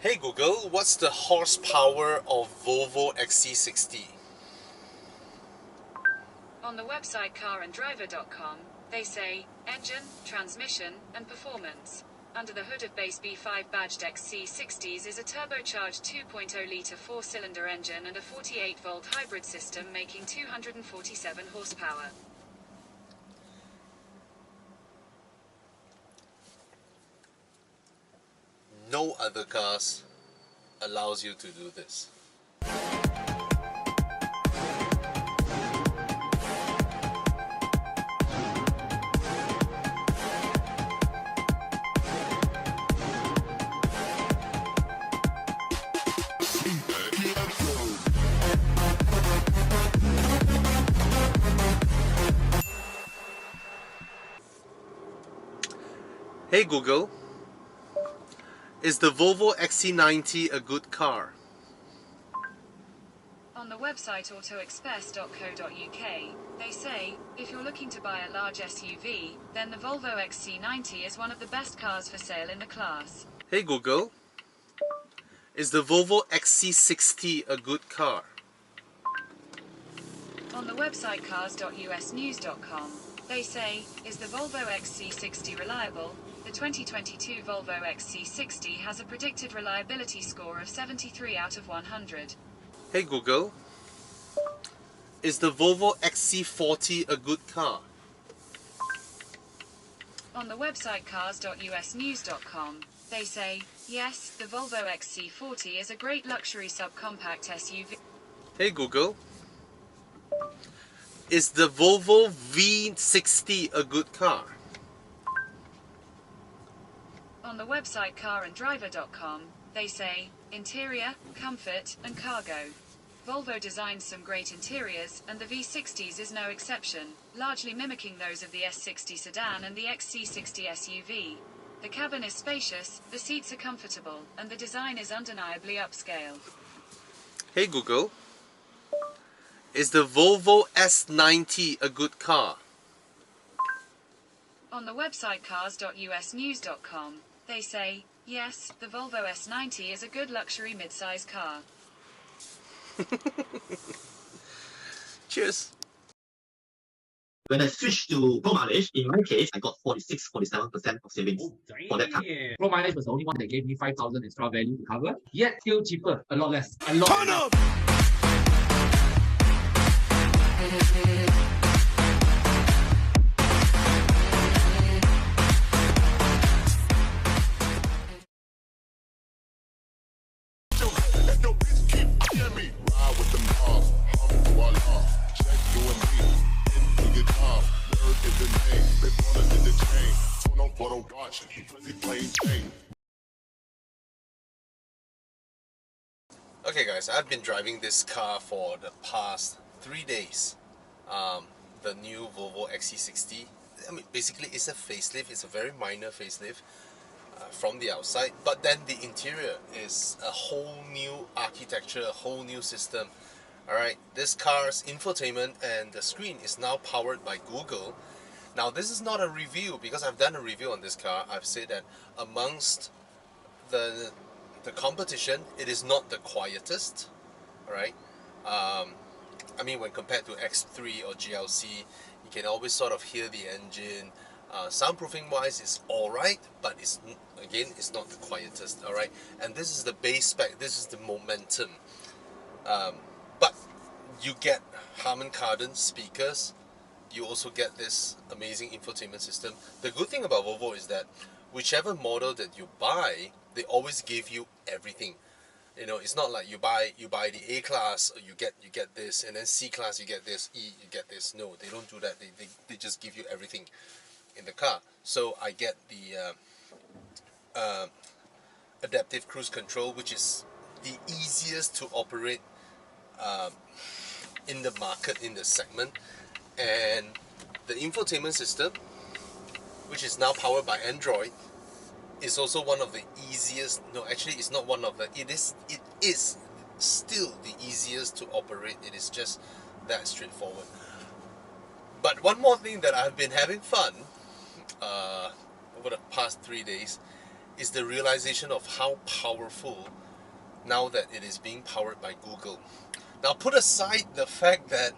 Hey Google, what's the horsepower of Volvo XC60? On the website caranddriver.com, they say, engine, transmission, and performance. Under the hood of base B5 badged XC60s is a turbocharged 2.0-litre 4-cylinder engine and a 48-volt hybrid system making 247 horsepower. No other cars allows you to do this. Hey Google, is the Volvo XC90 a good car? On the website autoexpress.co.uk, they say, if you're looking to buy a large SUV, then the Volvo XC90 is one of the best cars for sale in the class. Hey Google, is the Volvo XC60 a good car? On the website cars.usnews.com, they say, is the Volvo XC60 reliable? The 2022 Volvo XC60 has a predicted reliability score of 73 out of 100. Hey Google, is the Volvo XC40 a good car? On the website cars.usnews.com, they say, yes, the Volvo XC40 is a great luxury subcompact SUV. Hey Google, is the Volvo V60 a good car? On the website caranddriver.com, they say, interior, comfort, and cargo. Volvo designs some great interiors, and the V60s is no exception, largely mimicking those of the S60 sedan and the XC60 SUV. The cabin is spacious, the seats are comfortable, and the design is undeniably upscale. Hey Google, is the Volvo S90 a good car? On the website cars.usnews.com, they say, yes, the Volvo S90 is a good luxury mid-size car. Cheers. When I switched to pro mileage, in my case, I got 47% of savings for that car. Pro mileage was the only one that gave me 5,000 extra value to cover, yet still cheaper, a lot less. A lot less. Okay guys, I've been driving this car for the past 3 days. The new Volvo XC60. I mean, basically it's a facelift. It's a very minor facelift from the outside, but then the interior is a whole new architecture, a whole new system. Alright, this car's infotainment and the screen is now powered by Google. Now this is not a review, because I've done a review on this car. I've said that amongst the competition, it is not the quietest. Alright, I mean, when compared to X3 or GLC, you can always sort of hear the engine. Soundproofing wise, it's alright, but it's not the quietest. Alright, and this is the base spec, this is the momentum. But you get Harman Kardon speakers. You also get this amazing infotainment system. The good thing about Volvo is that whichever model that you buy, they always give you everything. You know, it's not like you buy the A class, you get this, and then C class you get this, E you get this. No, they don't do that. They just give you everything in the car. So I get the adaptive cruise control, which is the easiest to operate in the market, in the segment. And the infotainment system, which is now powered by Android, is also one of the easiest. No, actually it's not one of the, it is still the easiest to operate. It is just that straightforward. But one more thing that I've been having fun over the past 3 days is the realization of how powerful now that it is being powered by Google. Now put aside the fact that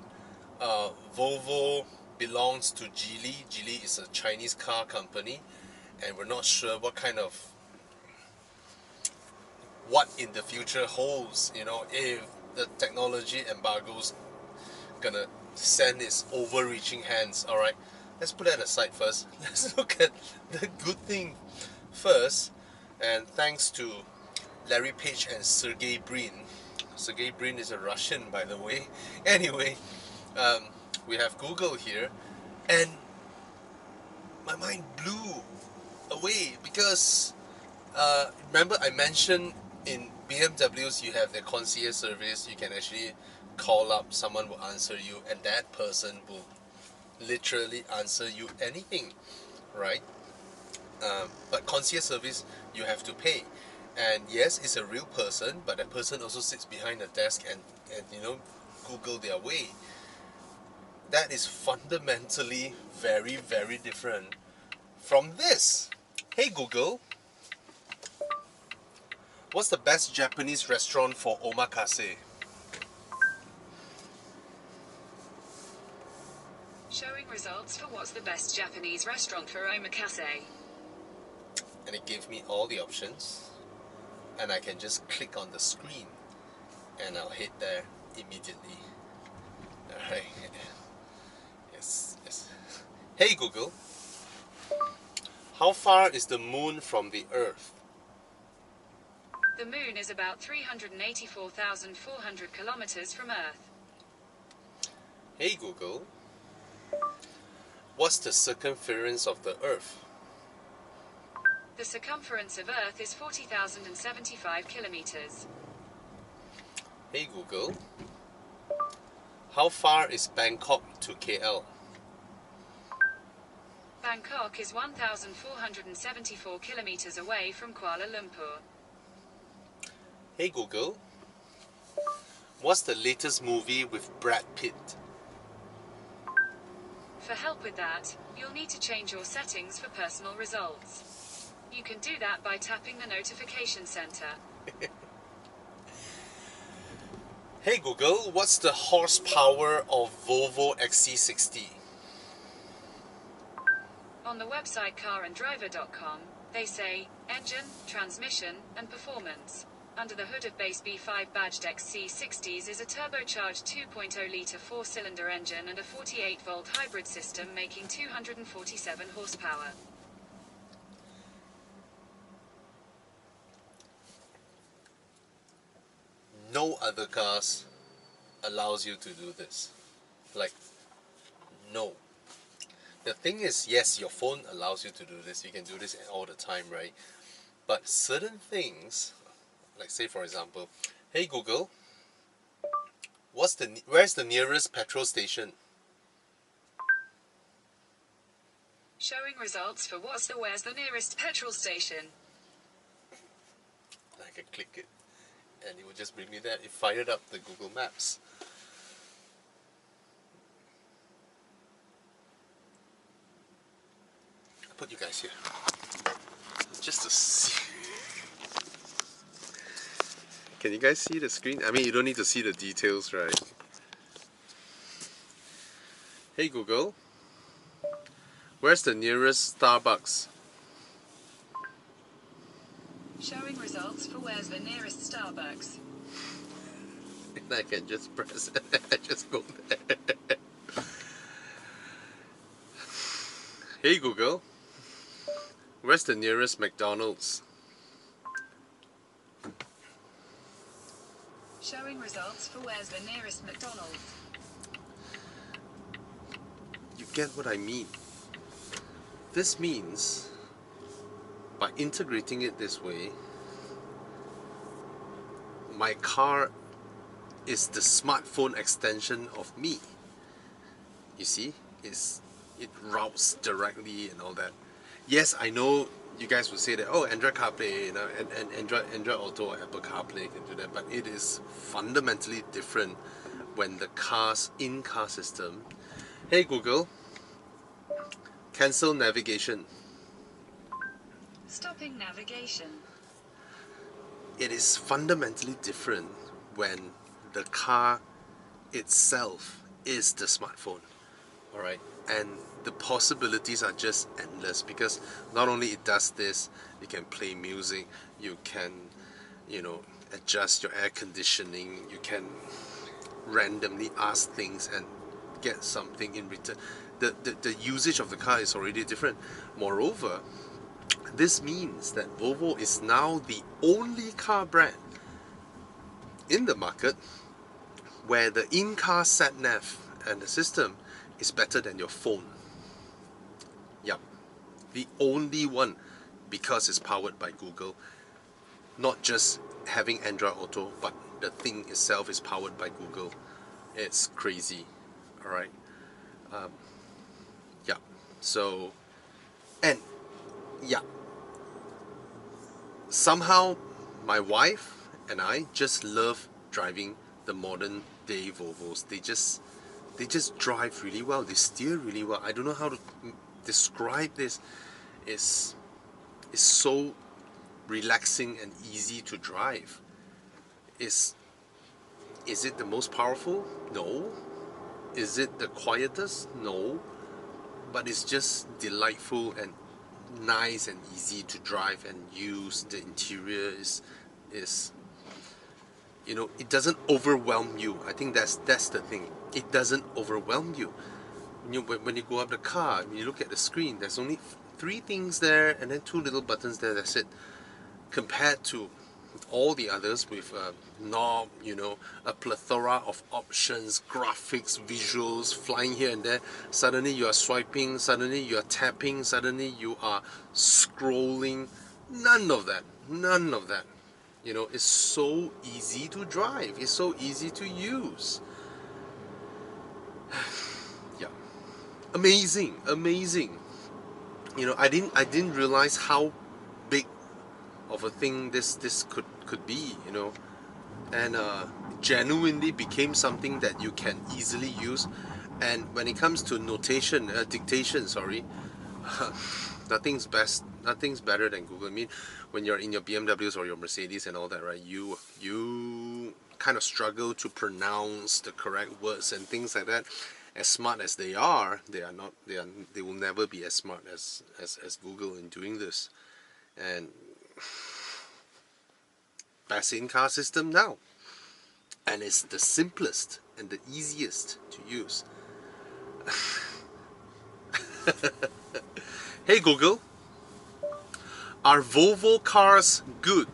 Volvo belongs to Geely. Geely is a Chinese car company, and we're not sure what in the future holds, if the technology embargo's gonna send its overreaching hands. Alright, let's put that aside first. Let's look at the good thing first, and thanks to Larry Page and Sergey Brin. Sergey Brin is a Russian, by the way. Anyway, we have Google here, and my mind blew away because remember I mentioned in BMWs you have their concierge service. You can actually call up, someone will answer you, and that person will literally answer you anything, right? But concierge service, you have to pay. And yes, it's a real person, but that person also sits behind a desk and Google their way. That is fundamentally very, very different from this. Hey Google, what's the best Japanese restaurant for omakase? Showing results for what's the best Japanese restaurant for omakase. And it gave me all the options, and I can just click on the screen and I'll head there immediately. Alright. Yes. Hey Google, how far is the moon from the Earth? The moon is about 384,400 kilometers from Earth. Hey Google, what's the circumference of the Earth? The circumference of Earth is 40,075 kilometers. Hey Google, how far is Bangkok to KL? Bangkok is 1,474 kilometers away from Kuala Lumpur. Hey Google, what's the latest movie with Brad Pitt? For help with that, you'll need to change your settings for personal results. You can do that by tapping the notification center. Hey Google, what's the horsepower of Volvo XC60? On the website caranddriver.com, they say, engine, transmission, and performance. Under the hood of base B5 badged XC60s is a turbocharged 2.0-litre 4-cylinder engine and a 48-volt hybrid system making 247 horsepower. No other cars allows you to do this. No. The thing is, yes, your phone allows you to do this. You can do this all the time, right? But certain things, like say for example, hey Google, where's the nearest petrol station? Showing results for where's the nearest petrol station. I can click it, and it will just bring me there. It fired up the Google Maps. I'll put you guys here, just to see. Can you guys see the screen? I mean, you don't need to see the details, right? Hey Google, where's the nearest Starbucks? Showing results for where's the nearest Starbucks. And I can just press it. I just go there. Hey Google, where's the nearest McDonald's? Showing results for where's the nearest McDonald's. You get what I mean? This means, by integrating it this way, my car is the smartphone extension of me. You see? It routes directly and all that. Yes, I know you guys will say that, oh, Android CarPlay, and Android Auto or Apple CarPlay can do that, but it is fundamentally different when the car's in-car system. Hey Google, cancel navigation. Stopping navigation. It is fundamentally different when the car itself is the smartphone. Alright, and the possibilities are just endless, because not only it does this, you can play music, you can, you know, adjust your air conditioning, you can randomly ask things and get something in return. The usage of the car is already different. Moreover, this means that Volvo is now the only car brand in the market where the in-car sat-nav and the system is better than your phone. Yup, the only one, because it's powered by Google. Not just having Android Auto, but the thing itself is powered by Google. It's crazy. Alright. Yeah. So, and yeah, somehow my wife and I just love driving the modern day Volvos. They just drive really well. They steer really well. I don't know how to describe this. It's so relaxing and easy to drive. Is it the most powerful? No. Is it the quietest? No. But it's just delightful and nice and easy to drive and use. The interior is you know, it doesn't overwhelm you. I think that's the thing. It doesn't overwhelm you. When you go up the car, when you look at the screen, there's only 3 things there and then 2 little buttons there. That's it. Compared to all the others with a knob, you know, a plethora of options, graphics, visuals, flying here and there. Suddenly you are swiping, suddenly you are tapping, suddenly you are scrolling. None of that. None of that. You know, it's so easy to drive. It's so easy to use. Yeah. Amazing. Amazing. You know, I didn't realize how big of a thing this could be, you know, and genuinely became something that you can easily use. And when it comes to dictation, sorry, nothing's better than Google. I mean, when you're in your BMWs or your Mercedes and all that, right, you kind of struggle to pronounce the correct words and things like that. As smart as they are, they will never be as smart as Google in doing this. And best in-car system now, and it's the simplest and the easiest to use. Hey Google, are Volvo cars good?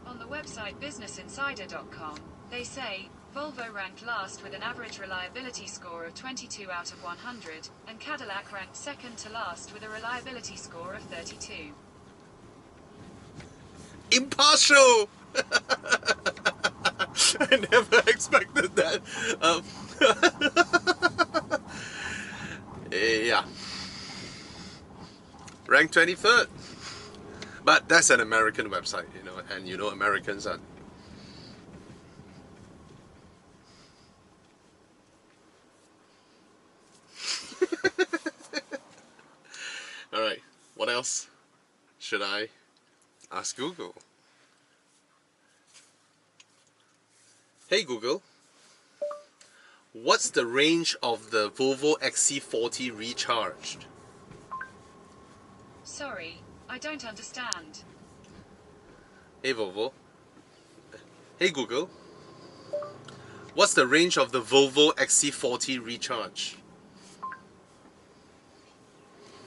On the website businessinsider.com, they say, Volvo ranked last with an average reliability score of 22 out of 100, and Cadillac ranked second to last with a reliability score of 32. Impartial! I never expected that. Yeah. Ranked 23rd. But that's an American website, you know, and you know Americans are... Alright, what else should I ask Google? Hey Google, what's the range of the Volvo XC40 Recharged? Sorry, I don't understand. Hey Volvo. Hey Google, what's the range of the Volvo XC40 Recharge?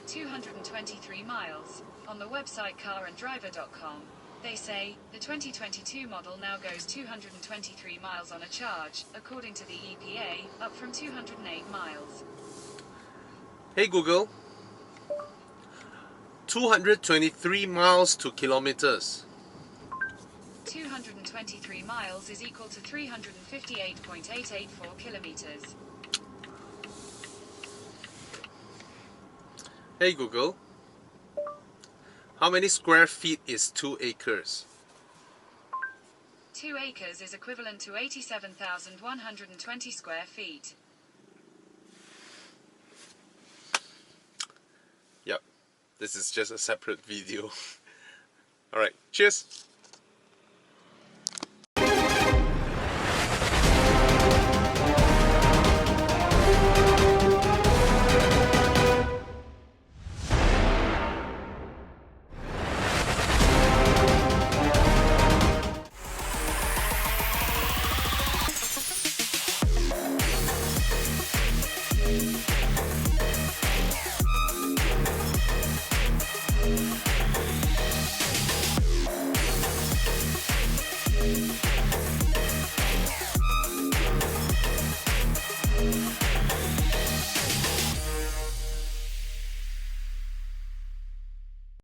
223 miles. On the website caranddriver.com, they say, the 2022 model now goes 223 miles on a charge, according to the EPA, up from 208 miles. Hey Google, 223 miles to kilometers. 223 miles is equal to 358.884 kilometers. Hey Google, how many square feet is 2 acres? 2 acres is equivalent to 87,120 square feet. This is just a separate video. Alright, cheers!